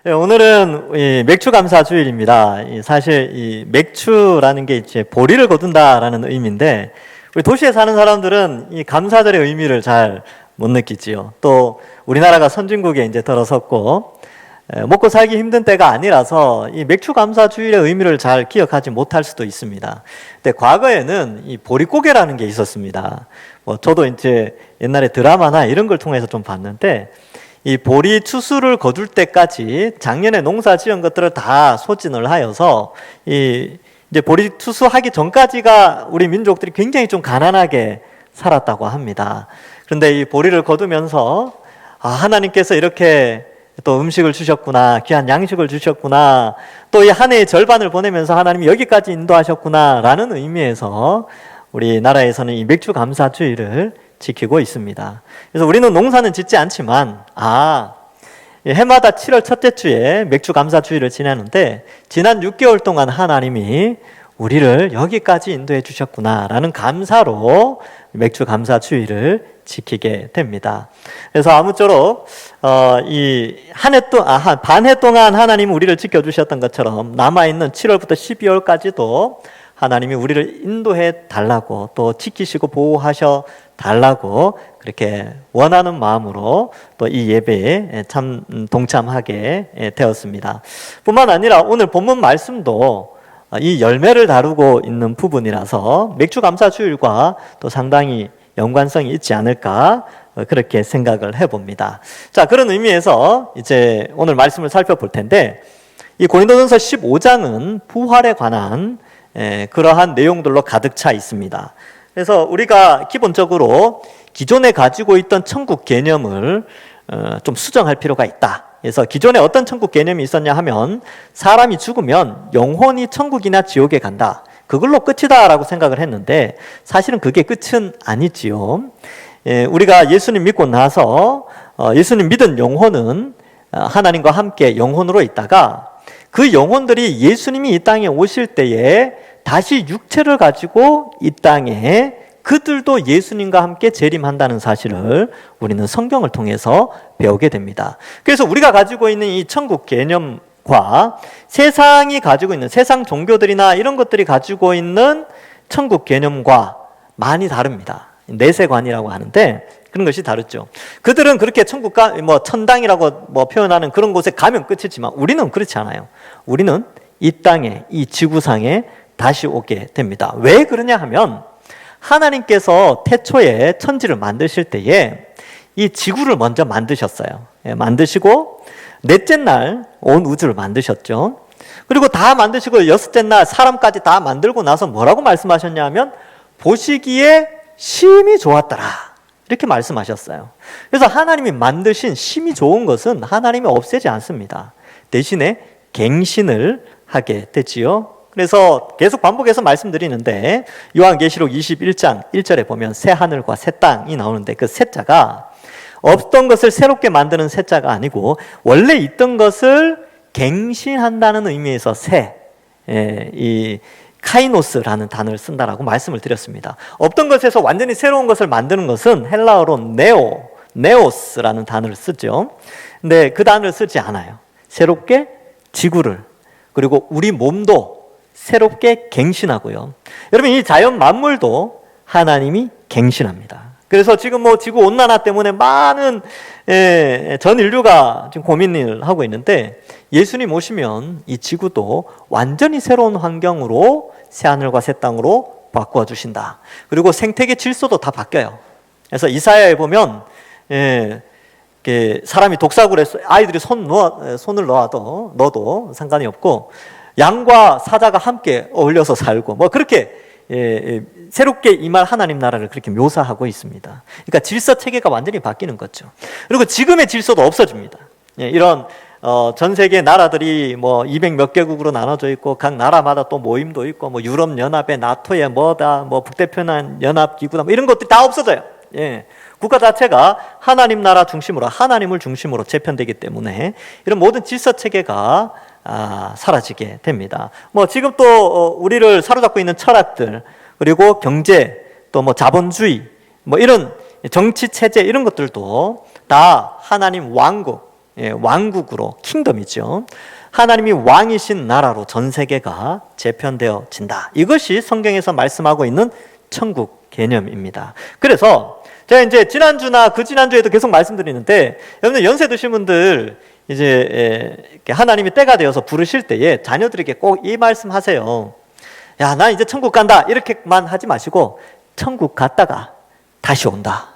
오늘은 이 맥추감사주일입니다. 사실 이 맥추라는 게 이제 보리를 거둔다라는 의미인데, 우리 도시에 사는 사람들은 이 감사절의 의미를 잘 못 느끼지요. 또 우리나라가 선진국에 이제 들어섰고 먹고 살기 힘든 때가 아니라서 이 맥추감사주일의 의미를 잘 기억하지 못할 수도 있습니다. 근데 과거에는 이 보릿고개라는 게 있었습니다. 저도 이제 옛날에 드라마나 이런 걸 통해서 좀 봤는데, 이 보리 추수를 거둘 때까지 작년에 농사 지은 것들을 다 소진을 하여서 이제 보리 추수하기 전까지가 우리 민족들이 굉장히 좀 가난하게 살았다고 합니다. 그런데 이 보리를 거두면서 하나님께서 이렇게 또 음식을 주셨구나, 귀한 양식을 주셨구나, 또 이 한 해의 절반을 보내면서 하나님이 여기까지 인도하셨구나라는 의미에서 우리나라에서는 이 맥추감사주일을 지키고 있습니다. 그래서 우리는 농사는 짓지 않지만 해마다 7월 첫째 주에 맥추감사주일을 지내는데, 지난 6개월 동안 하나님이 우리를 여기까지 인도해 주셨구나라는 감사로 맥추감사주일을 지키게 됩니다. 그래서 아무쪼록 이 반 해 동안 하나님이 우리를 지켜주셨던 것처럼 남아있는 7월부터 12월까지도 하나님이 우리를 인도해 달라고, 또 지키시고 보호하셔 달라고 그렇게 원하는 마음으로 또 이 예배에 참 동참하게 되었습니다. 뿐만 아니라 오늘 본문 말씀도 이 열매를 다루고 있는 부분이라서 맥추감사주일과 또 상당히 연관성이 있지 않을까 그렇게 생각을 해봅니다. 자, 그런 의미에서 이제 오늘 말씀을 살펴볼 텐데, 이 고린도전서 15장은 부활에 관한 그러한 내용들로 가득 차 있습니다. 그래서 우리가 기본적으로 기존에 가지고 있던 천국 개념을 좀 수정할 필요가 있다. 그래서 기존에 어떤 천국 개념이 있었냐 하면, 사람이 죽으면 영혼이 천국이나 지옥에 간다, 그걸로 끝이다라고 생각을 했는데, 사실은 그게 끝은 아니지요. 우리가 예수님 믿고 나서 예수님 믿은 영혼은 하나님과 함께 영혼으로 있다가, 그 영혼들이 예수님이 이 땅에 오실 때에 다시 육체를 가지고 이 땅에 그들도 예수님과 함께 재림한다는 사실을 우리는 성경을 통해서 배우게 됩니다. 그래서 우리가 가지고 있는 이 천국 개념과 세상이 가지고 있는, 세상 종교들이나 이런 것들이 가지고 있는 천국 개념과 많이 다릅니다. 내세관이라고 하는데 그런 것이 다르죠. 그들은 그렇게 천국과 천당이라고 표현하는 그런 곳에 가면 끝이지만, 우리는 그렇지 않아요. 우리는 이 땅에, 이 지구상에 다시 오게 됩니다. 왜 그러냐 하면, 하나님께서 태초에 천지를 만드실 때에 이 지구를 먼저 만드셨어요. 만드시고 넷째 날 온 우주를 만드셨죠. 그리고 다 만드시고 여섯째 날 사람까지 다 만들고 나서 뭐라고 말씀하셨냐 하면, 보시기에 심히 좋았더라, 이렇게 말씀하셨어요. 그래서 하나님이 만드신 심히 좋은 것은 하나님이 없애지 않습니다. 대신에 갱신을 하게 되지요. 그래서 계속 반복해서 말씀드리는데, 요한계시록 21장 1절에 보면 새 하늘과 새 땅이 나오는데, 그 새 자가 없던 것을 새롭게 만드는 새 자가 아니고, 원래 있던 것을 갱신한다는 의미에서 이 카이노스라는 단어를 쓴다라고 말씀을 드렸습니다. 없던 것에서 완전히 새로운 것을 만드는 것은 헬라어로 네오스라는 단어를 쓰죠. 근데 그 단어를 쓰지 않아요. 새롭게 지구를, 그리고 우리 몸도 새롭게 갱신하고요. 여러분, 이 자연 만물도 하나님이 갱신합니다. 그래서 지금 지구 온난화 때문에 많은 전 인류가 지금 고민을 하고 있는데, 예수님 오시면 이 지구도 완전히 새로운 환경으로, 새 하늘과 새 땅으로 바꾸어 주신다. 그리고 생태계 질서도 다 바뀌어요. 그래서 이사야에 보면 사람이 독사굴에 아이들이 손을 넣어도 상관이 없고, 양과 사자가 함께 어울려서 살고, 그렇게 새롭게 임할 하나님 나라를 그렇게 묘사하고 있습니다. 그러니까 질서 체계가 완전히 바뀌는 거죠. 그리고 지금의 질서도 없어집니다. 이런 전 세계 나라들이 200 몇 개국으로 나눠져 있고, 각 나라마다 또 모임도 있고, 유럽 연합에, 나토에 북태평양 연합 기구다, 이런 것들이 다 없어져요. 국가 자체가 하나님 나라 중심으로, 하나님을 중심으로 재편되기 때문에 이런 모든 질서 체계가 사라지게 됩니다. 지금 또 우리를 사로잡고 있는 철학들, 그리고 경제, 또 자본주의, 이런 정치 체제, 이런 것들도 다 하나님 왕국, 왕국으로, 킹덤이죠. 하나님이 왕이신 나라로 전 세계가 재편되어진다. 이것이 성경에서 말씀하고 있는 천국 개념입니다. 그래서 제가 이제 지난주나 그 지난주에도 계속 말씀드리는데, 여러분들 연세 드신 분들 이제 하나님이 때가 되어서 부르실 때에 자녀들에게 꼭 이 말씀 하세요. 야, 나 이제 천국 간다. 이렇게만 하지 마시고 천국 갔다가 다시 온다.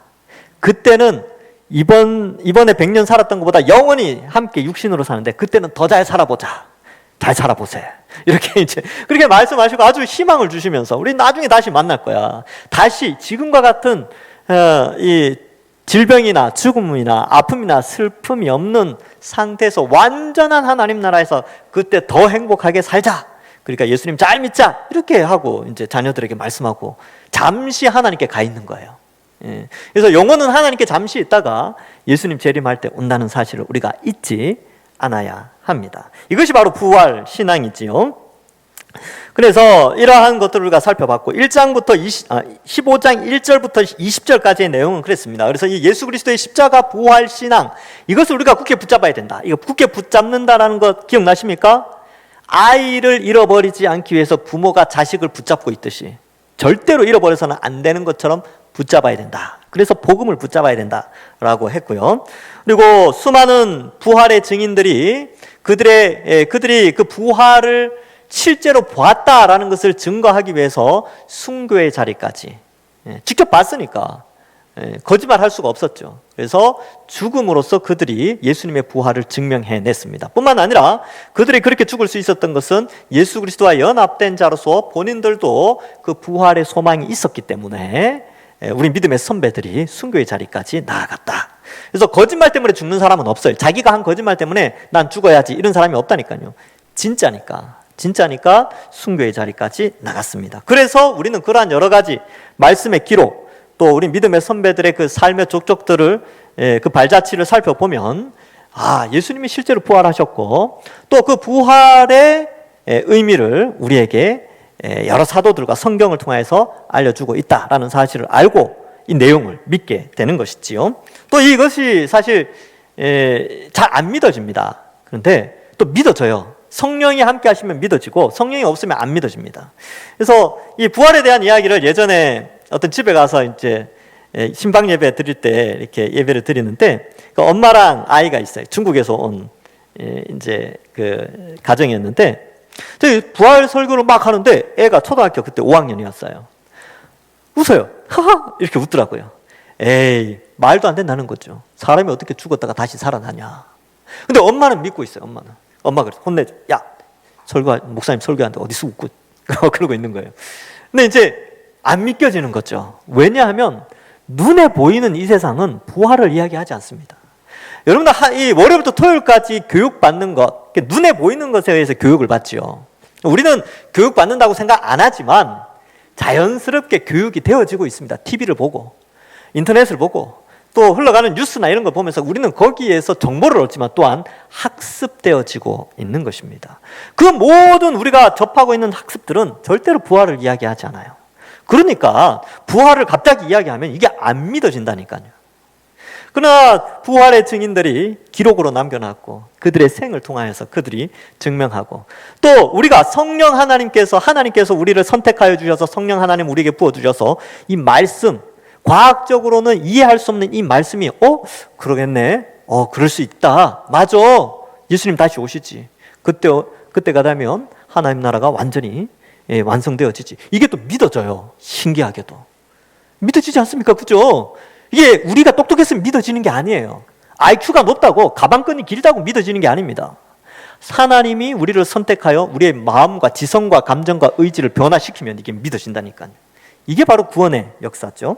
그때는 이번에 100년 살았던 것보다 영원히 함께 육신으로 사는데 그때는 더 잘 살아보자. 잘 살아보세요. 이렇게 이제 그렇게 말씀하시고 아주 희망을 주시면서 우리 나중에 다시 만날 거야. 다시 지금과 같은 이 질병이나 죽음이나 아픔이나 슬픔이 없는 상태에서 완전한 하나님 나라에서 그때 더 행복하게 살자. 그러니까 예수님 잘 믿자. 이렇게 하고 이제 자녀들에게 말씀하고 잠시 하나님께 가 있는 거예요. 그래서 영혼은 하나님께 잠시 있다가 예수님 재림할 때 온다는 사실을 우리가 잊지 않아야 합니다. 이것이 바로 부활 신앙이지요. 그래서 이러한 것들을 우리가 살펴봤고 15장 1절부터 20절까지의 내용은 그랬습니다. 그래서 이 예수 그리스도의 십자가 부활 신앙, 이것을 우리가 굳게 붙잡아야 된다. 이거 굳게 붙잡는다라는 것 기억나십니까? 아이를 잃어버리지 않기 위해서 부모가 자식을 붙잡고 있듯이 절대로 잃어버려서는 안 되는 것처럼 붙잡아야 된다. 그래서 복음을 붙잡아야 된다라고 했고요. 그리고 수많은 부활의 증인들이 그들이 그 부활을 실제로 보았다라는 것을 증거하기 위해서 순교의 자리까지 직접 봤으니까 거짓말할 수가 없었죠. 그래서 죽음으로써 그들이 예수님의 부활을 증명해냈습니다. 뿐만 아니라 그들이 그렇게 죽을 수 있었던 것은 예수 그리스도와 연합된 자로서 본인들도 그 부활의 소망이 있었기 때문에 우리 믿음의 선배들이 순교의 자리까지 나아갔다. 그래서 거짓말 때문에 죽는 사람은 없어요. 자기가 한 거짓말 때문에 난 죽어야지 이런 사람이 없다니까요. 진짜니까 순교의 자리까지 나갔습니다. 그래서 우리는 그러한 여러 가지 말씀의 기록, 또 우리 믿음의 선배들의 그 삶의 족적들을 그 발자취를 살펴보면 예수님이 실제로 부활하셨고 또 그 부활의 의미를 우리에게 여러 사도들과 성경을 통해서 알려주고 있다라는 사실을 알고 이 내용을 믿게 되는 것이지요. 또 이것이 사실 잘 안 믿어집니다. 그런데 또 믿어져요. 성령이 함께 하시면 믿어지고 성령이 없으면 안 믿어집니다. 그래서 이 부활에 대한 이야기를 예전에 어떤 집에 가서 이제 신방 예배 드릴 때 이렇게 예배를 드리는데 그 엄마랑 아이가 있어요. 중국에서 온 이제 그 가정이었는데 저희 부활 설교를 막 하는데 애가 초등학교 그때 5학년이었어요. 웃어요. 하하 이렇게 웃더라고요. 에이 말도 안 된다는 거죠. 사람이 어떻게 죽었다가 다시 살아나냐. 근데 엄마는 믿고 있어요. 엄마가 혼내죠. 야 목사님 설교하는데 어디서 웃고 그러고 있는 거예요. 근데 이제 안 믿겨지는 거죠. 왜냐하면 눈에 보이는 이 세상은 부활을 이야기하지 않습니다. 여러분들 이 월요일부터 토요일까지 교육받는 것, 눈에 보이는 것에 의해서 교육을 받지요. 우리는 교육받는다고 생각 안 하지만 자연스럽게 교육이 되어지고 있습니다. TV를 보고 인터넷을 보고 또 흘러가는 뉴스나 이런 걸 보면서 우리는 거기에서 정보를 얻지만 또한 학습되어지고 있는 것입니다. 그 모든 우리가 접하고 있는 학습들은 절대로 부활을 이야기하지 않아요. 그러니까 부활을 갑자기 이야기하면 이게 안 믿어진다니까요. 그러나 부활의 증인들이 기록으로 남겨놨고 그들의 생을 통하여서 그들이 증명하고 또 우리가 하나님께서 우리를 선택하여 주셔서 성령 하나님 우리에게 부어주셔서 이 말씀, 과학적으로는 이해할 수 없는 이 말씀이 그러겠네, 그럴 수 있다, 맞아, 예수님 다시 오시지, 그때가 되면 하나님 나라가 완전히 완성되어지지. 이게 또 믿어져요. 신기하게도 믿어지지 않습니까? 그죠? 이게 우리가 똑똑했으면 믿어지는 게 아니에요. IQ가 높다고 가방끈이 길다고 믿어지는 게 아닙니다. 하나님이 우리를 선택하여 우리의 마음과 지성과 감정과 의지를 변화시키면 이게 믿어진다니까요. 이게 바로 구원의 역사죠.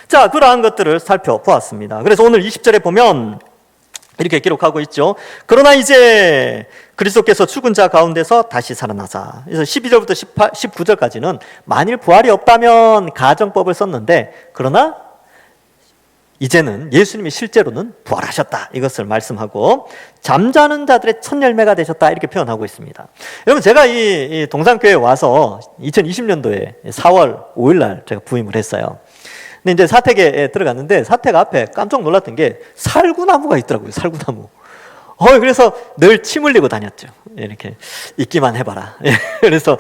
자, 그러한 것들을 살펴보았습니다. 그래서 오늘 20절에 보면 이렇게 기록하고 있죠. 그러나 이제 그리스도께서 죽은 자 가운데서 다시 살아나사. 그래서 12절부터 19절까지는 만일 부활이 없다면 가정법을 썼는데 그러나 이제는 예수님이 실제로는 부활하셨다, 이것을 말씀하고 잠자는 자들의 첫 열매가 되셨다, 이렇게 표현하고 있습니다. 여러분, 제가 이 동산교회에 와서 2020년도에 4월 5일 날 제가 부임을 했어요. 근데 이제 사택에 들어갔는데 사택 앞에 깜짝 놀랐던 게 살구나무가 있더라고요. 살구나무. 그래서 늘 침 흘리고 다녔죠. 이렇게 잊기만 해봐라. 그래서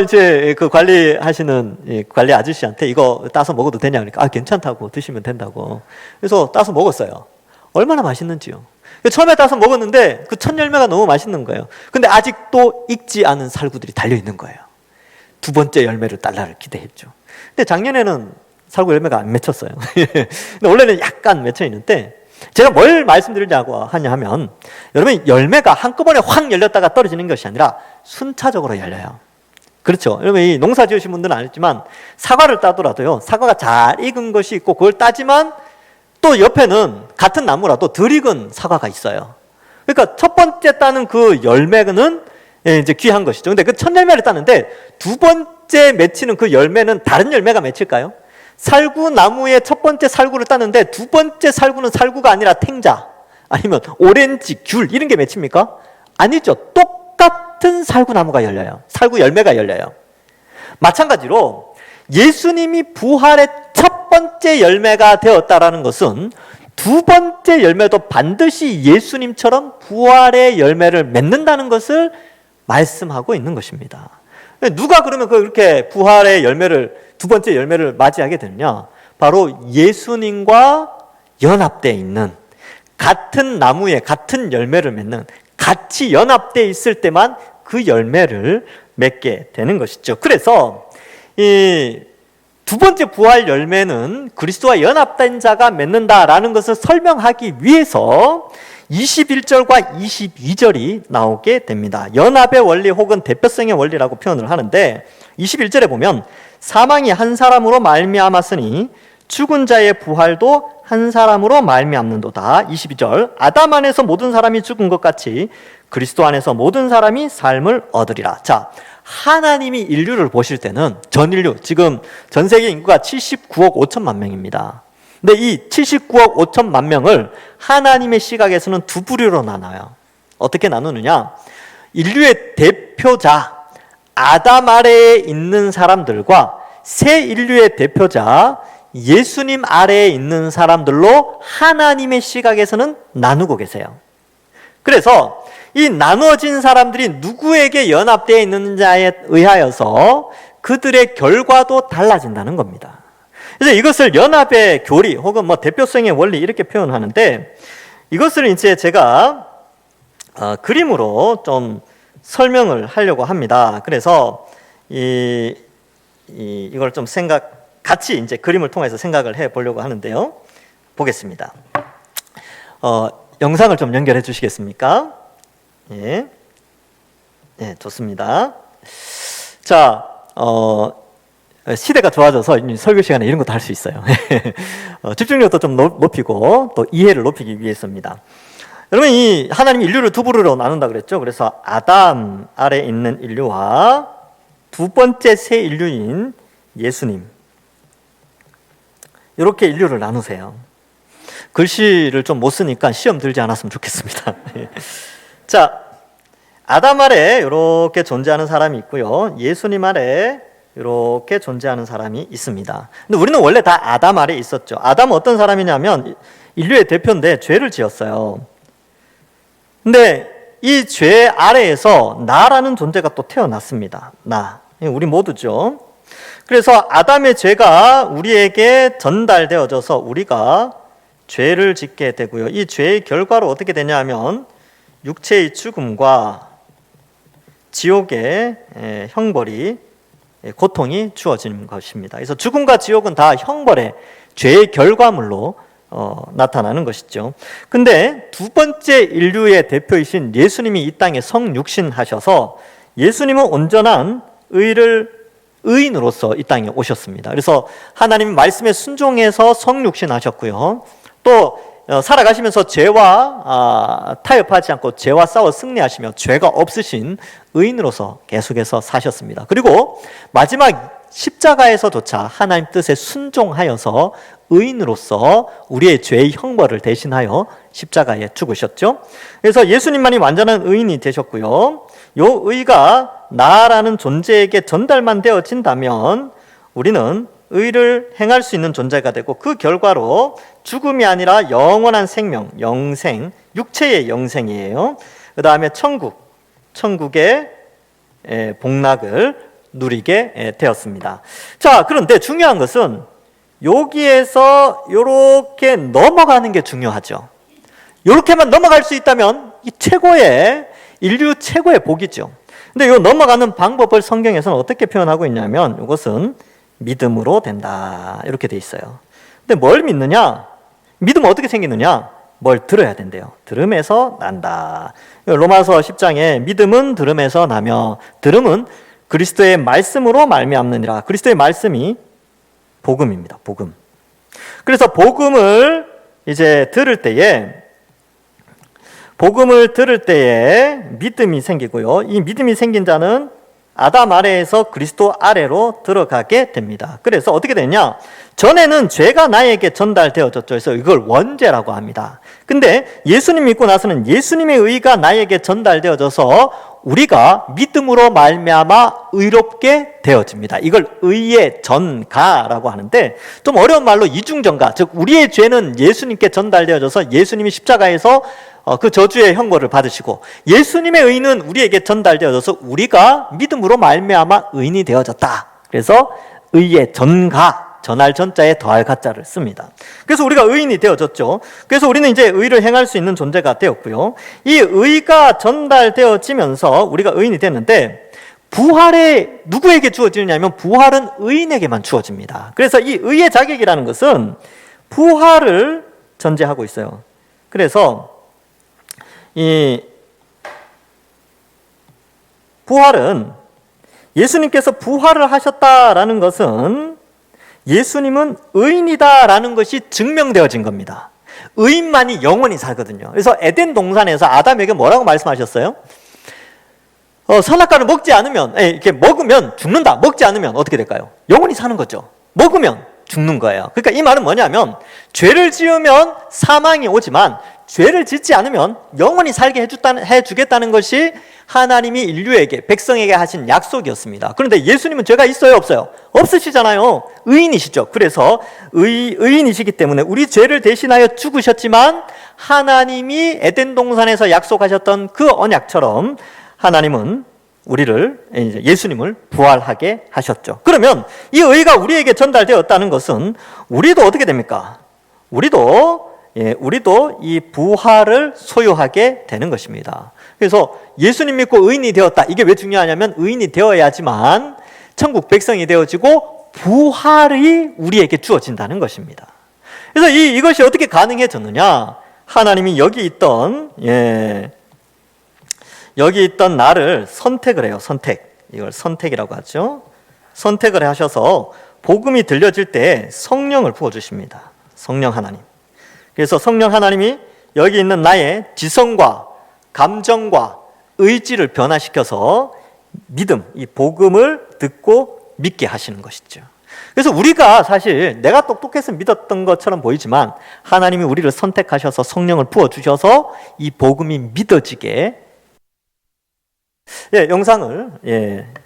이제 그 관리하시는 관리 아저씨한테 이거 따서 먹어도 되냐 그러니까 괜찮다고 드시면 된다고. 그래서 따서 먹었어요. 얼마나 맛있는지요. 처음에 따서 먹었는데 그 첫 열매가 너무 맛있는 거예요. 근데 아직도 익지 않은 살구들이 달려 있는 거예요. 두 번째 열매를 딸라를 기대했죠. 근데 작년에는 살구 열매가 안 맺혔어요. 근데 원래는 약간 맺혀 있는데 제가 뭘 말씀드리려고 하냐 하면 여러분 열매가 한꺼번에 확 열렸다가 떨어지는 것이 아니라 순차적으로 열려요. 그렇죠. 여러분 이 농사 지으신 분들은 알겠지만 사과를 따더라도요. 사과가 잘 익은 것이 있고 그걸 따지만 또 옆에는 같은 나무라도 덜 익은 사과가 있어요. 그러니까 첫 번째 따는 그 열매는 이제 귀한 것이죠. 근데 그 첫 열매를 따는데 두 번째 맺히는 그 열매는 다른 열매가 맺힐까요? 살구 나무의 첫 번째 살구를 따는데 두 번째 살구는 살구가 아니라 탱자 아니면 오렌지, 귤 이런 게 맺힙니까? 아니죠. 똑같은 살구 나무가 열려요. 살구 열매가 열려요. 마찬가지로 예수님이 부활의 첫 번째 열매가 되었다라는 것은 두 번째 열매도 반드시 예수님처럼 부활의 열매를 맺는다는 것을 말씀하고 있는 것입니다. 누가 그러면 그렇게 부활의 열매를 두 번째 열매를 맞이하게 되느냐? 바로 예수님과 연합되어 있는 같은 나무에 같은 열매를 맺는 같이 연합되어 있을 때만 그 열매를 맺게 되는 것이죠. 그래서 이 두 번째 부활 열매는 그리스도와 연합된 자가 맺는다라는 것을 설명하기 위해서 21절과 22절이 나오게 됩니다. 연합의 원리 혹은 대표성의 원리라고 표현을 하는데 21절에 보면 사망이 한 사람으로 말미암았으니 죽은 자의 부활도 한 사람으로 말미암는도다. 22절 아담 안에서 모든 사람이 죽은 것 같이 그리스도 안에서 모든 사람이 삶을 얻으리라. 자, 하나님이 인류를 보실 때는 전 인류, 지금 전 세계 인구가 79억 5천만 명입니다. 근데 이 79억 5천만 명을 하나님의 시각에서는 두 부류로 나눠요. 어떻게 나누느냐? 인류의 대표자 아담 아래에 있는 사람들과 새 인류의 대표자 예수님 아래에 있는 사람들로 하나님의 시각에서는 나누고 계세요. 그래서 이 나누어진 사람들이 누구에게 연합되어 있는지에 의하여서 그들의 결과도 달라진다는 겁니다. 그래서 이것을 연합의 교리 혹은 대표성의 원리 이렇게 표현하는데 이것을 이제 제가 그림으로 좀 설명을 하려고 합니다. 그래서 이걸 좀 같이 이제 그림을 통해서 생각을 해 보려고 하는데요. 보겠습니다. 영상을 좀 연결해 주시겠습니까? 예, 좋습니다. 자, 시대가 좋아져서 설교 시간에 이런 것도 할 수 있어요. 집중력도 좀 높이고 또 이해를 높이기 위해서입니다. 여러분 이 하나님이 인류를 두 부류로 나눈다 그랬죠. 그래서 아담 아래 있는 인류와 두 번째 새 인류인 예수님 이렇게 인류를 나누세요. 글씨를 좀 못 쓰니까 시험 들지 않았으면 좋겠습니다. 자, 아담 아래 이렇게 존재하는 사람이 있고요. 예수님 아래 이렇게 존재하는 사람이 있습니다. 근데 우리는 원래 다 아담 아래 있었죠. 아담은 어떤 사람이냐면 인류의 대표인데 죄를 지었어요. 근데 이 죄 아래에서 나라는 존재가 또 태어났습니다. 나. 우리 모두죠. 그래서 아담의 죄가 우리에게 전달되어져서 우리가 죄를 짓게 되고요. 이 죄의 결과로 어떻게 되냐 하면 육체의 죽음과 지옥의 형벌이 고통이 주어지는 것입니다. 그래서 죽음과 지옥은 다 형벌의 죄의 결과물로 나타나는 것이죠. 근데 두 번째 인류의 대표이신 예수님이 이 땅에 성육신하셔서 예수님은 온전한 의인으로서 이 땅에 오셨습니다. 그래서 하나님 말씀에 순종해서 성육신하셨고요. 또 살아가시면서 죄와 타협하지 않고 죄와 싸워 승리하시며 죄가 없으신 의인으로서 계속해서 사셨습니다. 그리고 마지막 십자가에서조차 하나님 뜻에 순종하여서 의인으로서 우리의 죄의 형벌을 대신하여 십자가에 죽으셨죠. 그래서 예수님만이 완전한 의인이 되셨고요. 이 의가 나라는 존재에게 전달만 되어진다면 우리는 의를 행할 수 있는 존재가 되고 그 결과로 죽음이 아니라 영원한 생명, 영생, 육체의 영생이에요. 그 다음에 천국의 복락을 누리게 되었습니다. 자, 그런데 중요한 것은 여기에서 이렇게 넘어가는 게 중요하죠. 이렇게만 넘어갈 수 있다면 이 인류 최고의 복이죠. 근데 이 넘어가는 방법을 성경에서는 어떻게 표현하고 있냐면 이것은 믿음으로 된다 이렇게 돼 있어요. 근데 뭘 믿느냐? 믿음은 어떻게 생기느냐? 뭘 들어야 된대요. 들음에서 난다. 로마서 10장에 믿음은 들음에서 나며 들음은 그리스도의 말씀으로 말미암느니라. 그리스도의 말씀이 복음입니다. 복음. 그래서 복음을 들을 때에 믿음이 생기고요. 이 믿음이 생긴 자는 아담 아래에서 그리스도 아래로 들어가게 됩니다. 그래서 어떻게 되냐? 전에는 죄가 나에게 전달되어졌죠. 그래서 이걸 원죄라고 합니다. 근데 예수님 믿고 나서는 예수님의 의가 나에게 전달되어져서 우리가 믿음으로 말미암아 의롭게 되어집니다. 이걸 의의 전가라고 하는데 좀 어려운 말로 이중전가, 즉 우리의 죄는 예수님께 전달되어져서 예수님이 십자가에서 그 저주의 형벌을 받으시고 예수님의 의는 우리에게 전달되어져서 우리가 믿음으로 말미암아 의인이 되어졌다. 그래서 의의 전가, 전할 전자에 더할 가자를 씁니다. 그래서 우리가 의인이 되어졌죠. 그래서 우리는 이제 의를 행할 수 있는 존재가 되었고요. 이 의가 전달되어지면서 우리가 의인이 됐는데 부활에 누구에게 주어지느냐면 부활은 의인에게만 주어집니다. 그래서 이 의의 자격이라는 것은 부활을 전제하고 있어요. 그래서 이 부활은 예수님께서 부활을 하셨다라는 것은 예수님은 의인이다라는 것이 증명되어진 겁니다. 의인만이 영원히 살거든요. 그래서 에덴 동산에서 아담에게 뭐라고 말씀하셨어요? 선악과를 먹지 않으면, 이렇게 먹으면 죽는다. 먹지 않으면 어떻게 될까요? 영원히 사는 거죠. 먹으면 죽는 거예요. 그러니까 이 말은 뭐냐면 죄를 지으면 사망이 오지만 죄를 짓지 않으면 영원히 살게 해주겠다는 것이 하나님이 인류에게, 백성에게 하신 약속이었습니다. 그런데 예수님은 죄가 있어요, 없어요? 없으시잖아요. 의인이시죠. 그래서 의인이시기 때문에 우리 죄를 대신하여 죽으셨지만 하나님이 에덴 동산에서 약속하셨던 그 언약처럼 하나님은 예수님을 부활하게 하셨죠. 그러면 이 의가 우리에게 전달되었다는 것은 우리도 어떻게 됩니까? 우리도 이 부활을 소유하게 되는 것입니다. 그래서 예수님 믿고 의인이 되었다. 이게 왜 중요하냐면 의인이 되어야지만 천국 백성이 되어지고 부활이 우리에게 주어진다는 것입니다. 그래서 이것이 어떻게 가능해졌느냐? 하나님이 여기 있던 나를 선택을 해요. 이걸 선택이라고 하죠. 선택을 하셔서 복음이 들려질 때 성령을 부어주십니다. 성령 하나님. 그래서 성령 하나님이 여기 있는 나의 지성과 감정과 의지를 변화시켜서 믿음, 이 복음을 듣고 믿게 하시는 것이죠. 그래서 우리가 사실 내가 똑똑해서 믿었던 것처럼 보이지만 하나님이 우리를 선택하셔서 성령을 부어주셔서 이 복음이 믿어지게 영상을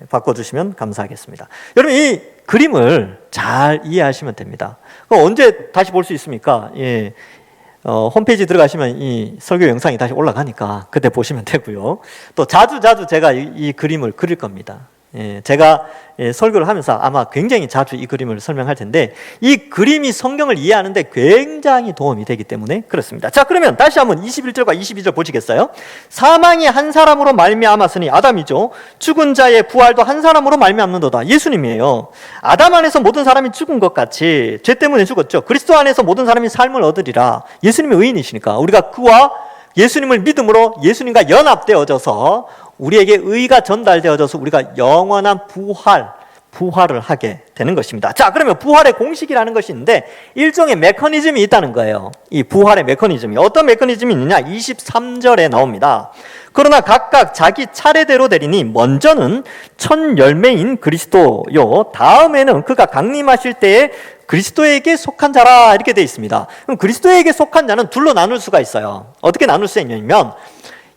바꿔주시면 감사하겠습니다. 여러분 이 그림을 잘 이해하시면 됩니다. 그럼 언제 다시 볼 수 있습니까? 홈페이지 들어가시면 이 설교 영상이 다시 올라가니까 그때 보시면 되고요. 또 자주 제가 이 그림을 그릴 겁니다. 제가 설교를 하면서 아마 굉장히 자주 이 그림을 설명할 텐데 이 그림이 성경을 이해하는데 굉장히 도움이 되기 때문에 그렇습니다. 자, 그러면 다시 한번 21절과 22절 보시겠어요? 사망이 한 사람으로 말미암았으니 아담이죠. 죽은 자의 부활도 한 사람으로 말미암는도다. 예수님이에요. 아담 안에서 모든 사람이 죽은 것 같이 죄 때문에 죽었죠. 그리스도 안에서 모든 사람이 삶을 얻으리라. 예수님이 의인이시니까 우리가 그와 예수님을 믿음으로 예수님과 연합되어져서 우리에게 의가 전달되어져서 우리가 영원한 부활을 하게 되는 것입니다. 자, 그러면 부활의 공식이라는 것이 있는데 일종의 메커니즘이 있다는 거예요. 이 부활의 메커니즘이 어떤 메커니즘이 있느냐? 23절에 나옵니다. 그러나 각각 자기 차례대로 되리니 먼저는 첫 열매인 그리스도요 다음에는 그가 강림하실 때에 그리스도에게 속한 자라 이렇게 되어 있습니다. 그럼 그리스도에게 속한 자는 둘로 나눌 수가 있어요. 어떻게 나눌 수 있냐면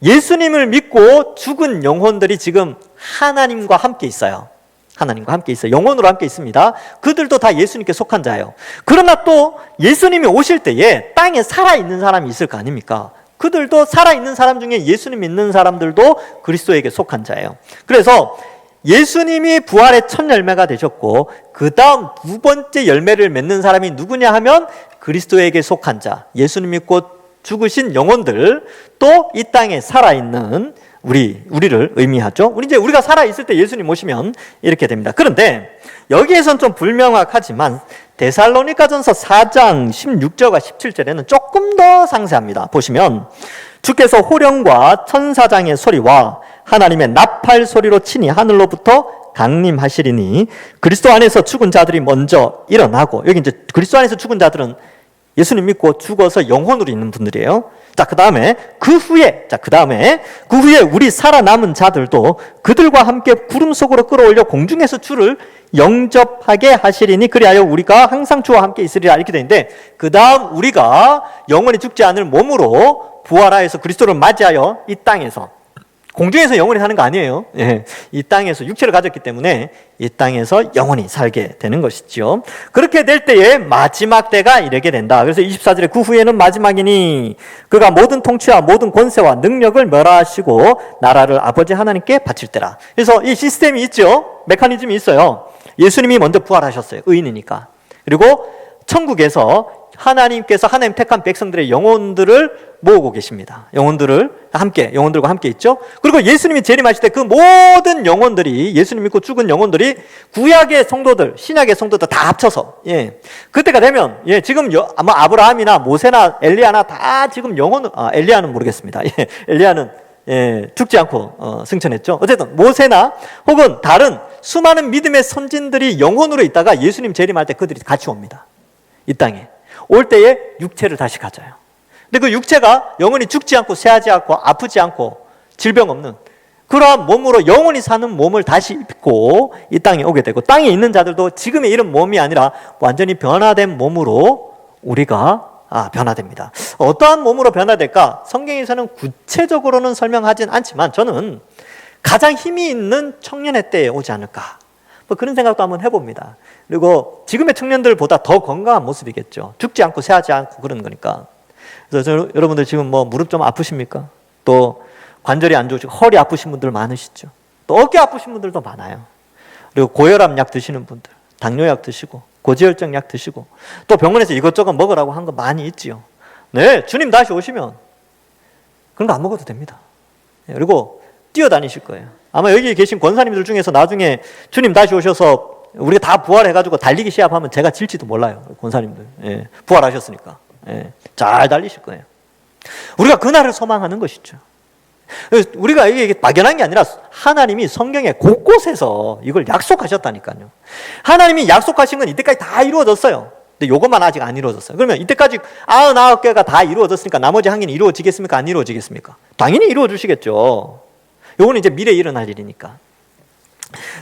예수님을 믿고 죽은 영혼들이 지금 하나님과 함께 있어요. 하나님과 함께 있어요. 영혼으로 함께 있습니다. 그들도 다 예수님께 속한 자예요. 그러나 또 예수님이 오실 때에 땅에 살아있는 사람이 있을 거 아닙니까? 그들도 살아있는 사람 중에 예수님 믿는 사람들도 그리스도에게 속한 자예요. 그래서 예수님이 부활의 첫 열매가 되셨고 그 다음 두 번째 열매를 맺는 사람이 누구냐 하면 그리스도에게 속한 자, 예수님 믿고 죽으신 영혼들, 또 이 땅에 살아있는 우리를 의미하죠. 우리가 살아있을 때 예수님 오시면 이렇게 됩니다. 그런데 여기에선 좀 불명확하지만 데살로니가전서 4장 16절과 17절에는 조금 더 상세합니다. 보시면 주께서 호령과 천사장의 소리와 하나님의 나팔 소리로 치니 하늘로부터 강림하시리니 그리스도 안에서 죽은 자들이 먼저 일어나고, 여기 이제 그리스도 안에서 죽은 자들은 예수님 믿고 죽어서 영혼으로 있는 분들이에요. 그 다음에 그 후에 우리 살아남은 자들도 그들과 함께 구름 속으로 끌어올려 공중에서 주를 영접하게 하시리니 그리하여 우리가 항상 주와 함께 있으리라, 이렇게 되는데, 그 다음 우리가 영원히 죽지 않을 몸으로 부활하여서 그리스도를 맞이하여 이 땅에서, 공중에서 영원히 사는 거 아니에요. 이 땅에서 육체를 가졌기 때문에 이 땅에서 영원히 살게 되는 것이죠. 그렇게 될 때에 마지막 때가 이르게 된다. 그래서 24절에 그 후에는 마지막이니 그가 모든 통치와 모든 권세와 능력을 멸하시고 나라를 아버지 하나님께 바칠 때라. 그래서 이 시스템이 있죠. 메커니즘이 있어요. 예수님이 먼저 부활하셨어요. 의인이니까. 그리고 천국에서 하나님께서 하나님 택한 백성들의 영혼들을 모으고 계십니다. 영혼들과 함께 있죠. 그리고 예수님이 재림하실 때 그 모든 영혼들이, 예수님 믿고 죽은 영혼들이 구약의 성도들, 신약의 성도들 다 합쳐서, 그때가 되면, 지금 아마 아브라함이나 모세나 엘리야나 다 지금 엘리야는 모르겠습니다. 엘리야는 죽지 않고 승천했죠. 어쨌든 모세나 혹은 다른 수많은 믿음의 선진들이 영혼으로 있다가 예수님 재림할 때 그들이 같이 옵니다. 이 땅에 올 때에 육체를 다시 가져요. 근데 그 육체가 영원히 죽지 않고 쇠하지 않고 아프지 않고 질병 없는 그러한 몸으로 영원히 사는 몸을 다시 입고 이 땅에 오게 되고, 땅에 있는 자들도 지금의 이런 몸이 아니라 완전히 변화된 몸으로 우리가 변화됩니다. 어떠한 몸으로 변화될까? 성경에서는 구체적으로는 설명하진 않지만 저는 가장 힘이 있는 청년의 때에 오지 않을까, 그런 생각도 한번 해봅니다. 그리고 지금의 청년들보다 더 건강한 모습이겠죠. 죽지 않고 쇠하지 않고 그런 거니까. 그래서 여러분들 지금 무릎 좀 아프십니까? 또 관절이 안 좋으시고 허리 아프신 분들 많으시죠. 또 어깨 아프신 분들도 많아요. 그리고 고혈압 약 드시는 분들, 당뇨약 드시고 고지혈증 약 드시고 또 병원에서 이것저것 먹으라고 한 거 많이 있지요. 네, 주님 다시 오시면 그런 거 안 먹어도 됩니다. 그리고 뛰어다니실 거예요. 아마 여기 계신 권사님들 중에서 나중에 주님 다시 오셔서 우리가 다 부활해가지고 달리기 시합하면 제가 질지도 몰라요. 권사님들. 부활하셨으니까. 잘 달리실 거예요. 우리가 그날을 소망하는 것이죠. 우리가 이게 막연한 게 아니라 하나님이 성경에 곳곳에서 이걸 약속하셨다니까요. 하나님이 약속하신 건 이때까지 다 이루어졌어요. 근데 요것만 아직 안 이루어졌어요. 그러면 이때까지 99개가 다 이루어졌으니까 나머지 한 개는 이루어지겠습니까? 안 이루어지겠습니까? 당연히 이루어 주시겠죠. 요거는 이제 미래에 일어날 일이니까.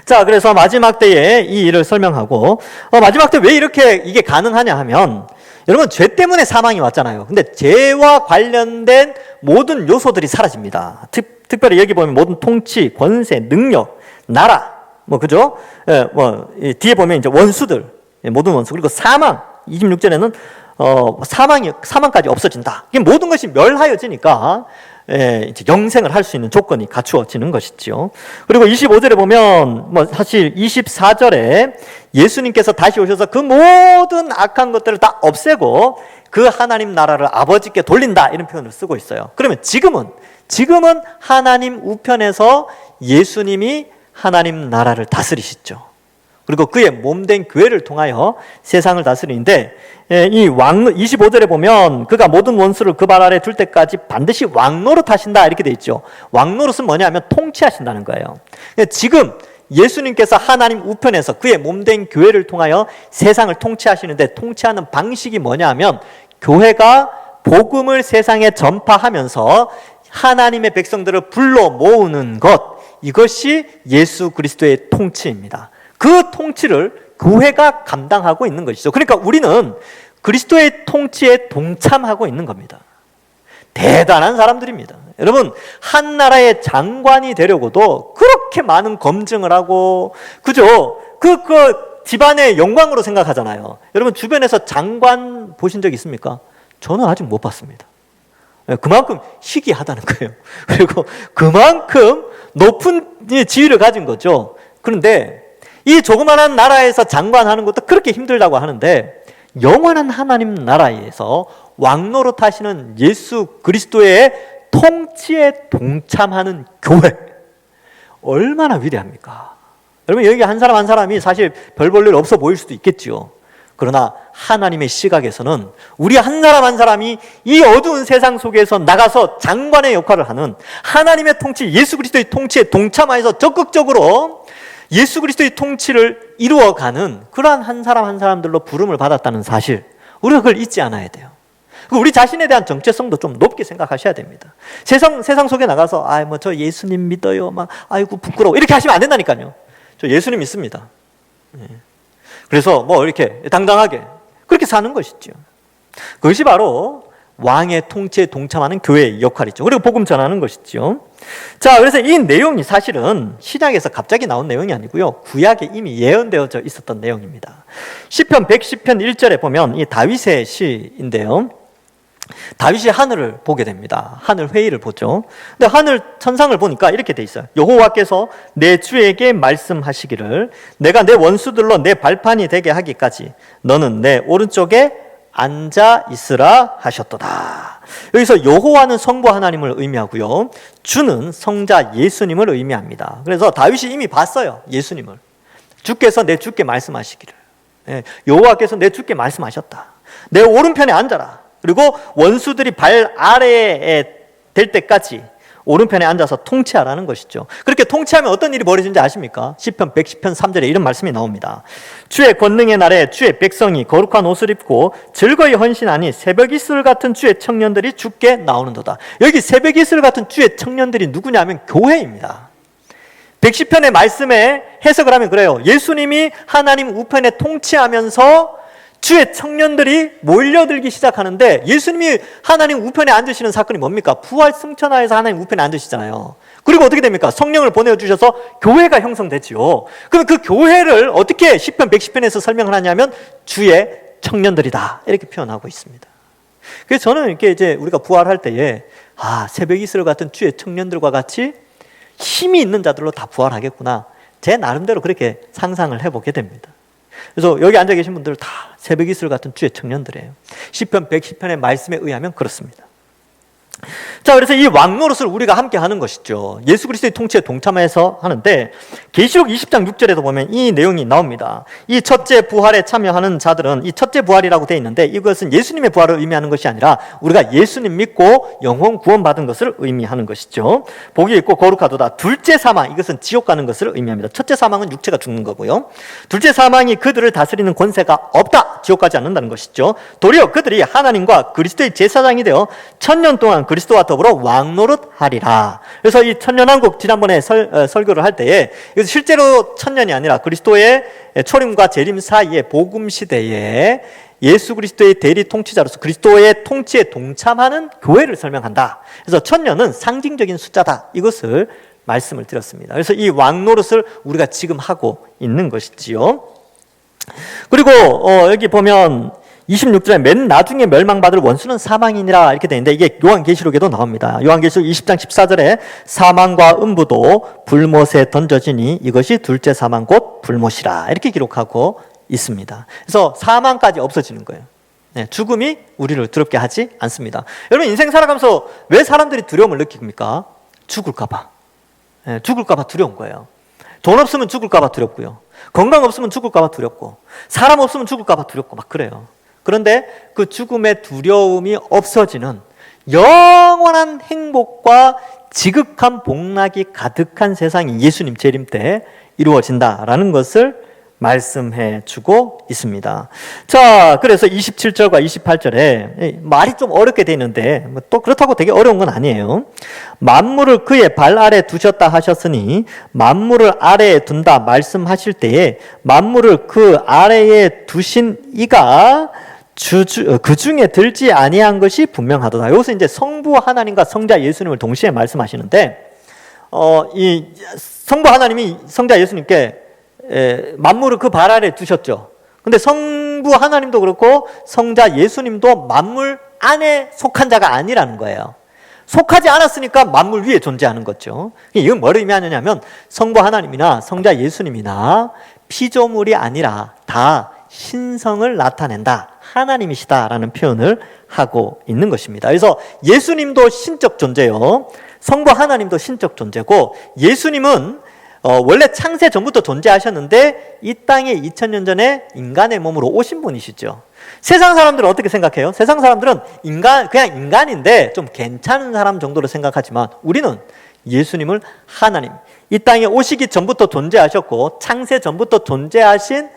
자, 그래서 마지막 때에 이 일을 설명하고, 마지막 때 왜 이렇게 이게 가능하냐 하면, 여러분 죄 때문에 사망이 왔잖아요. 근데 죄와 관련된 모든 요소들이 사라집니다. 특별히 여기 보면 모든 통치, 권세, 능력, 나라, 그죠? 뒤에 보면 이제 원수들, 모든 원수, 그리고 사망, 26절에는 사망까지 없어진다. 이게 모든 것이 멸하여지니까 이제 영생을 할 수 있는 조건이 갖추어지는 것이죠. 그리고 25절에 보면 사실 24절에 예수님께서 다시 오셔서 그 모든 악한 것들을 다 없애고 그 하나님 나라를 아버지께 돌린다, 이런 표현을 쓰고 있어요. 그러면 지금은 하나님 우편에서 예수님이 하나님 나라를 다스리시죠. 그리고 그의 몸된 교회를 통하여 세상을 다스리는데, 이 25절에 보면 그가 모든 원수를 그 발 아래 둘 때까지 반드시 왕노릇 하신다, 이렇게 돼 있죠. 왕노릇은 뭐냐면 통치하신다는 거예요. 지금 예수님께서 하나님 우편에서 그의 몸된 교회를 통하여 세상을 통치하시는데, 통치하는 방식이 뭐냐면 교회가 복음을 세상에 전파하면서 하나님의 백성들을 불러 모으는 것, 이것이 예수 그리스도의 통치입니다. 그 통치를 교회가 감당하고 있는 것이죠. 그러니까 우리는 그리스도의 통치에 동참하고 있는 겁니다. 대단한 사람들입니다. 여러분, 한 나라의 장관이 되려고도 그렇게 많은 검증을 하고, 그죠? 그 집안의 영광으로 생각하잖아요. 여러분, 주변에서 장관 보신 적 있습니까? 저는 아직 못 봤습니다. 그만큼 희귀하다는 거예요. 그리고 그만큼 높은 지위를 가진 거죠. 그런데 이 조그마한 나라에서 장관하는 것도 그렇게 힘들다고 하는데 영원한 하나님 나라에서 왕노릇 하시는 예수 그리스도의 통치에 동참하는 교회, 얼마나 위대합니까? 여러분, 여기 한 사람 한 사람이 사실 별 볼 일 없어 보일 수도 있겠지요. 그러나 하나님의 시각에서는 우리 한 사람 한 사람이 이 어두운 세상 속에서 나가서 장관의 역할을 하는, 하나님의 통치, 예수 그리스도의 통치에 동참하여서 적극적으로 예수 그리스도의 통치를 이루어가는 그러한 한 사람 한 사람들로 부름을 받았다는 사실, 우리가 그걸 잊지 않아야 돼요. 우리 자신에 대한 정체성도 좀 높게 생각하셔야 됩니다. 세상 속에 나가서 저 예수님 믿어요, 아이고 부끄러워, 이렇게 하시면 안 된다니까요. 저 예수님 믿습니다. 그래서 이렇게 당당하게 그렇게 사는 것이죠. 그것이 바로 왕의 통치에 동참하는 교회의 역할이죠. 그리고 복음 전하는 것이죠. 자, 그래서 이 내용이 사실은 신약에서 갑자기 나온 내용이 아니고요, 구약에 이미 예언되어져 있었던 내용입니다. 시편 110편 1절에 보면 이 다윗의 시인데요, 다윗이 하늘을 보게 됩니다. 하늘 회의를 보죠. 근데 하늘 천상을 보니까 이렇게 돼 있어요. 여호와께서 내 주에게 말씀하시기를 내가 내 원수들로 내 발판이 되게 하기까지 너는 내 오른쪽에 앉아 있으라 하셨도다. 여기서 여호와는 성부 하나님을 의미하고요, 주는 성자 예수님을 의미합니다. 그래서 다윗이 이미 봤어요, 예수님을. 주께서 내 주께 말씀하시기를, 여호와께서 내 주께 말씀하셨다. 내 오른편에 앉아라. 그리고 원수들이 발 아래에 될 때까지 오른편에 앉아서 통치하라는 것이죠. 그렇게 통치하면 어떤 일이 벌어지는지 아십니까? 시편 110편 3절에 이런 말씀이 나옵니다. 주의 권능의 날에 주의 백성이 거룩한 옷을 입고 즐거이 헌신하니 새벽 이슬 같은 주의 청년들이 주께 나오는도다. 여기 새벽 이슬 같은 주의 청년들이 누구냐면 교회입니다. 110편의 말씀에 해석을 하면 그래요. 예수님이 하나님 우편에 통치하면서 주의 청년들이 몰려들기 시작하는데, 예수님이 하나님 우편에 앉으시는 사건이 뭡니까? 부활 승천하여서 하나님 우편에 앉으시잖아요. 그리고 어떻게 됩니까? 성령을 보내주셔서 교회가 형성되지요. 그럼 그 교회를 어떻게 시편 110편에서 설명을 하냐면 주의 청년들이다, 이렇게 표현하고 있습니다. 그래서 저는 이렇게 이제 우리가 부활할 때에 새벽 이슬 같은 주의 청년들과 같이 힘이 있는 자들로 다 부활하겠구나, 제 나름대로 그렇게 상상을 해보게 됩니다. 그래서 여기 앉아 계신 분들 다 새벽 이슬 같은 주의 청년들이에요. 시편 110편의 말씀에 의하면 그렇습니다. 자, 그래서 이 왕노릇을 우리가 함께 하는 것이죠. 예수 그리스도의 통치에 동참해서 하는데, 계시록 20장 6절에도 보면 이 내용이 나옵니다. 이 첫째 부활에 참여하는 자들은, 이 첫째 부활이라고 되어 있는데 이것은 예수님의 부활을 의미하는 것이 아니라 우리가 예수님 믿고 영혼 구원받은 것을 의미하는 것이죠. 복이 있고 거룩하도다. 둘째 사망, 이것은 지옥 가는 것을 의미합니다. 첫째 사망은 육체가 죽는 거고요, 둘째 사망이 그들을 다스리는 권세가 없다, 지옥 가지 않는다는 것이죠. 도리어 그들이 하나님과 그리스도의 제사장이 되어 1000년 동안 그리스도와 더불어 왕노릇 하리라. 그래서 이 천년왕국 지난번에 설교를 할 때에 이것은 실제로 1000년이 아니라 그리스도의 초림과 재림 사이의 복음 시대에 예수 그리스도의 대리 통치자로서 그리스도의 통치에 동참하는 교회를 설명한다. 그래서 1000년은 상징적인 숫자다, 이것을 말씀을 드렸습니다. 그래서 이 왕노릇을 우리가 지금 하고 있는 것이지요. 그리고 여기 보면 26절에 맨 나중에 멸망받을 원수는 사망이니라, 이렇게 되어 있는데 이게 요한계시록에도 나옵니다. 요한계시록 20장 14절에 사망과 음부도 불못에 던져지니 이것이 둘째 사망 곧 불못이라, 이렇게 기록하고 있습니다. 그래서 사망까지 없어지는 거예요. 죽음이 우리를 두렵게 하지 않습니다. 여러분, 인생 살아가면서 왜 사람들이 두려움을 느낍니까? 죽을까 봐. 죽을까 봐 두려운 거예요. 돈 없으면 죽을까 봐 두렵고요, 건강 없으면 죽을까 봐 두렵고, 사람 없으면 죽을까 봐 두렵고 막 그래요. 그런데 그 죽음의 두려움이 없어지는 영원한 행복과 지극한 복락이 가득한 세상이 예수님 재림 때 이루어진다라는 것을 말씀해 주고 있습니다. 자, 그래서 27절과 28절에 말이 좀 어렵게 되어 있는데 또 그렇다고 되게 어려운 건 아니에요. 만물을 그의 발 아래 두셨다 하셨으니 만물을 아래에 둔다 말씀하실 때에 만물을 그 아래에 두신 이가 그 중에 들지 아니한 것이 분명하도다. 여기서 이제 성부 하나님과 성자 예수님을 동시에 말씀하시는데, 이 성부 하나님이 성자 예수님께 만물을 그 발 아래 두셨죠. 근데 성부 하나님도 그렇고 성자 예수님도 만물 안에 속한 자가 아니라는 거예요. 속하지 않았으니까 만물 위에 존재하는 거죠. 이건 뭘 의미하느냐면 성부 하나님이나 성자 예수님이나 피조물이 아니라 다 신성을 나타낸다, 하나님이시다라는 표현을 하고 있는 것입니다. 그래서 예수님도 신적 존재요, 성부 하나님도 신적 존재고, 예수님은 원래 창세 전부터 존재하셨는데 이 땅에 2000년 전에 인간의 몸으로 오신 분이시죠. 세상 사람들은 어떻게 생각해요? 세상 사람들은 그냥 인간인데 좀 괜찮은 사람 정도로 생각하지만, 우리는 예수님을 하나님, 이 땅에 오시기 전부터 존재하셨고 창세 전부터 존재하신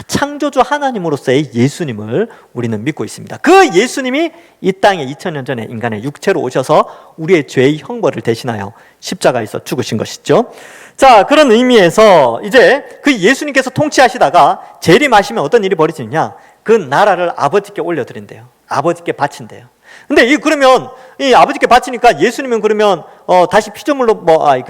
창조주 하나님으로서의 예수님을 우리는 믿고 있습니다. 그 예수님이 이 땅에 2000년 전에 인간의 육체로 오셔서 우리의 죄의 형벌을 대신하여 십자가에서 죽으신 것이죠. 자, 그런 의미에서 이제 그 예수님께서 통치하시다가 재림하시면 어떤 일이 벌어지느냐, 그 나라를 아버지께 올려드린대요. 아버지께 바친대요. 근데 그러면 이 아버지께 바치니까 예수님은 그러면 다시 피조물로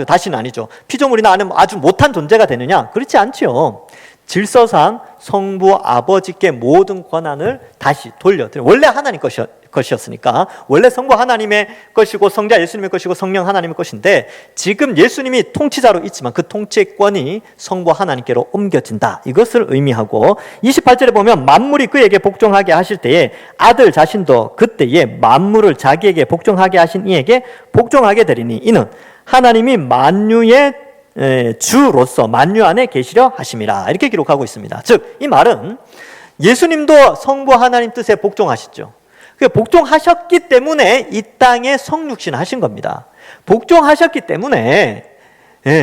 다시는 아니죠. 피조물이나 아니면 아주 못한 존재가 되느냐? 그렇지 않지요. 질서상 성부 아버지께 모든 권한을 다시 돌려드려요. 원래 하나님 것이었으니까, 원래 성부 하나님의 것이고 성자 예수님의 것이고 성령 하나님의 것인데, 지금 예수님이 통치자로 있지만 그 통치권이 성부 하나님께로 옮겨진다, 이것을 의미하고, 28절에 보면 만물이 그에게 복종하게 하실 때에 아들 자신도 그때에 만물을 자기에게 복종하게 하신 이에게 복종하게 되리니 이는 하나님이 만유의 주로서 만유 안에 계시려 하심이라, 이렇게 기록하고 있습니다. 즉, 이 말은 예수님도 성부 하나님 뜻에 복종하시죠. 복종하셨기 때문에 이 땅에 성육신 하신 겁니다. 복종하셨기 때문에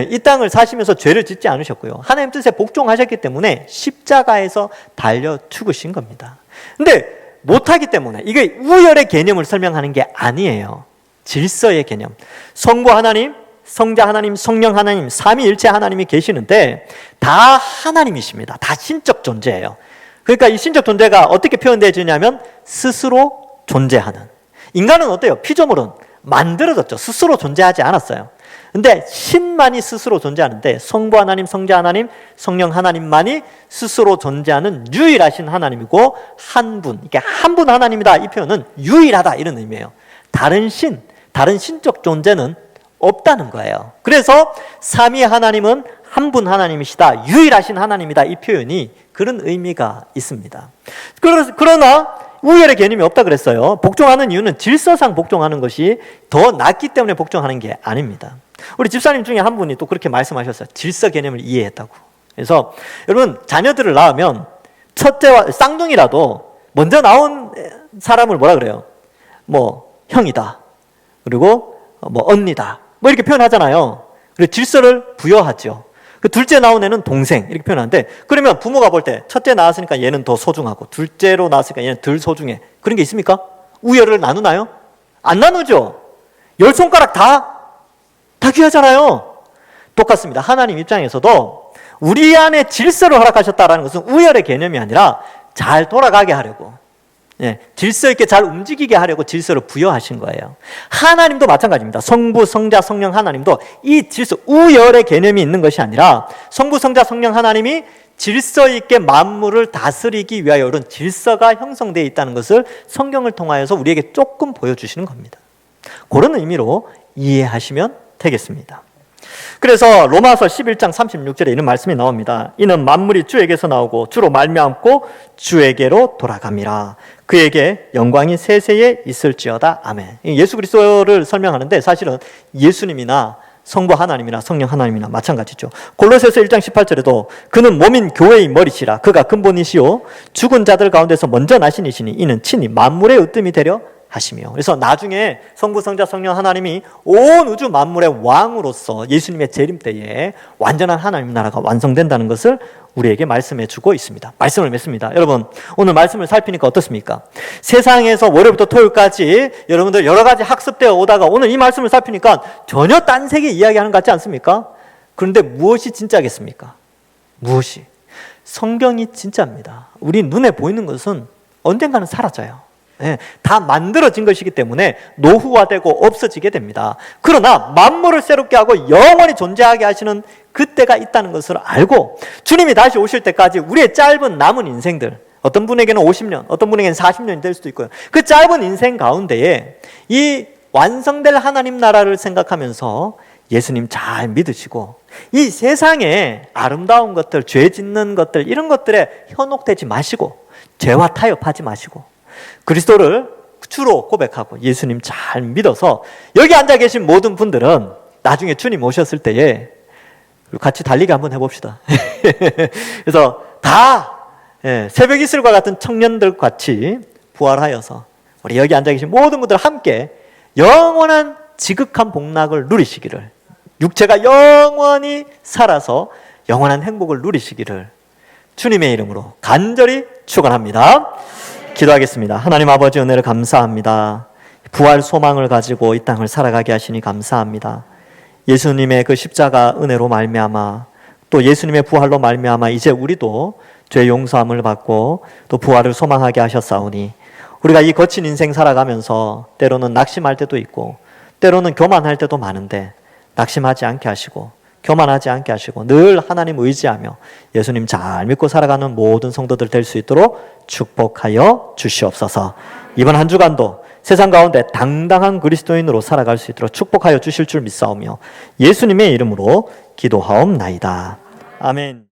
이 땅을 사시면서 죄를 짓지 않으셨고요, 하나님 뜻에 복종하셨기 때문에 십자가에서 달려 죽으신 겁니다. 근데 못하기 때문에, 이게 우열의 개념을 설명하는 게 아니에요. 질서의 개념. 성부 하나님, 성자 하나님, 성령 하나님, 삼위일체 하나님이 계시는데 다 하나님이십니다. 다 신적 존재예요. 그러니까 이 신적 존재가 어떻게 표현되어지냐면 스스로 존재하는. 인간은 어때요? 피조물은 만들어졌죠. 스스로 존재하지 않았어요. 근데 신만이 스스로 존재하는데 성부 하나님, 성자 하나님, 성령 하나님만이 스스로 존재하는 유일하신 하나님이고, 한 분, 이게 한 분 하나님이다, 이 표현은 유일하다, 이런 의미예요. 다른 신적 존재는 없다는 거예요. 그래서 삼위 하나님은 한 분 하나님이시다, 유일하신 하나님이다, 이 표현이 그런 의미가 있습니다. 그러나 우열의 개념이 없다 그랬어요. 복종하는 이유는 질서상 복종하는 것이 더 낫기 때문에 복종하는 게 아닙니다. 우리 집사님 중에 한 분이 또 그렇게 말씀하셨어요. 질서 개념을 이해했다고. 그래서 여러분, 자녀들을 낳으면 첫째와 쌍둥이라도 먼저 나온 사람을 뭐라 그래요? 형이다, 그리고 언니다, 이렇게 표현하잖아요. 그리고 질서를 부여하죠. 그 둘째 나온 애는 동생, 이렇게 표현하는데, 그러면 부모가 볼 때 첫째 나왔으니까 얘는 더 소중하고 둘째로 나왔으니까 얘는 덜 소중해, 그런 게 있습니까? 우열을 나누나요? 안 나누죠. 10손가락 다 귀하잖아요. 똑같습니다. 하나님 입장에서도 우리 안에 질서를 허락하셨다는 것은 우열의 개념이 아니라 잘 돌아가게 하려고, 질서 있게 잘 움직이게 하려고 질서를 부여하신 거예요. 하나님도 마찬가지입니다. 성부, 성자, 성령 하나님도 이 질서, 우열의 개념이 있는 것이 아니라 성부, 성자, 성령 하나님이 질서 있게 만물을 다스리기 위하여 이런 질서가 형성되어 있다는 것을 성경을 통하여서 우리에게 조금 보여주시는 겁니다. 그런 의미로 이해하시면 되겠습니다. 그래서 로마서 11장 36절에 이런 말씀이 나옵니다. 이는 만물이 주에게서 나오고 주로 말미암고 주에게로 돌아갑니다. 그에게 영광이 세세에 있을지어다. 아멘. 예수 그리스도를 설명하는데 사실은 예수님이나 성부 하나님이나 성령 하나님이나 마찬가지죠. 골로새서 1장 18절에도 그는 몸인 교회의 머리시라. 그가 근본이시요 죽은 자들 가운데서 먼저 나신 이시니 이는 친히 만물의 으뜸이 되려 하시며. 그래서 나중에 성부, 성자, 성령 하나님이 온 우주 만물의 왕으로서 예수님의 재림 때에 완전한 하나님 나라가 완성된다는 것을 우리에게 말씀해 주고 있습니다. 말씀을 맺습니다. 여러분, 오늘 말씀을 살피니까 어떻습니까? 세상에서 월요일부터 토요일까지 여러분들 여러 가지 학습되어 오다가 오늘 이 말씀을 살피니까 전혀 딴 세계 이야기하는 것 같지 않습니까? 그런데 무엇이 진짜겠습니까? 무엇이? 성경이 진짜입니다. 우리 눈에 보이는 것은 언젠가는 사라져요. 다 만들어진 것이기 때문에 노후화되고 없어지게 됩니다. 그러나 만물을 새롭게 하고 영원히 존재하게 하시는 그때가 있다는 것을 알고 주님이 다시 오실 때까지 우리의 짧은 남은 인생들, 어떤 분에게는 50년, 어떤 분에게는 40년이 될 수도 있고요. 그 짧은 인생 가운데에 이 완성될 하나님 나라를 생각하면서 예수님 잘 믿으시고 이 세상에 아름다운 것들, 죄 짓는 것들 이런 것들에 현혹되지 마시고 죄와 타협하지 마시고 그리스도를 주로 고백하고 예수님 잘 믿어서 여기 앉아 계신 모든 분들은 나중에 주님 오셨을 때에 같이 달리기 한번 해봅시다. 그래서 다 새벽 이슬과 같은 청년들 같이 부활하여서 우리 여기 앉아 계신 모든 분들 함께 영원한 지극한 복락을 누리시기를, 육체가 영원히 살아서 영원한 행복을 누리시기를 주님의 이름으로 간절히 축원합니다. 기도하겠습니다. 하나님 아버지 은혜를 감사합니다. 부활 소망을 가지고 이 땅을 살아가게 하시니 감사합니다. 예수님의 그 십자가 은혜로 말미암아 또 예수님의 부활로 말미암아 이제 우리도 죄 용서함을 받고 또 부활을 소망하게 하셨사오니 우리가 이 거친 인생 살아가면서 때로는 낙심할 때도 있고 때로는 교만할 때도 많은데 낙심하지 않게 하시고 교만하지 않게 하시고 늘 하나님 의지하며 예수님 잘 믿고 살아가는 모든 성도들 될 수 있도록 축복하여 주시옵소서. 이번 한 주간도 세상 가운데 당당한 그리스도인으로 살아갈 수 있도록 축복하여 주실 줄 믿사오며 예수님의 이름으로 기도하옵나이다. 아멘.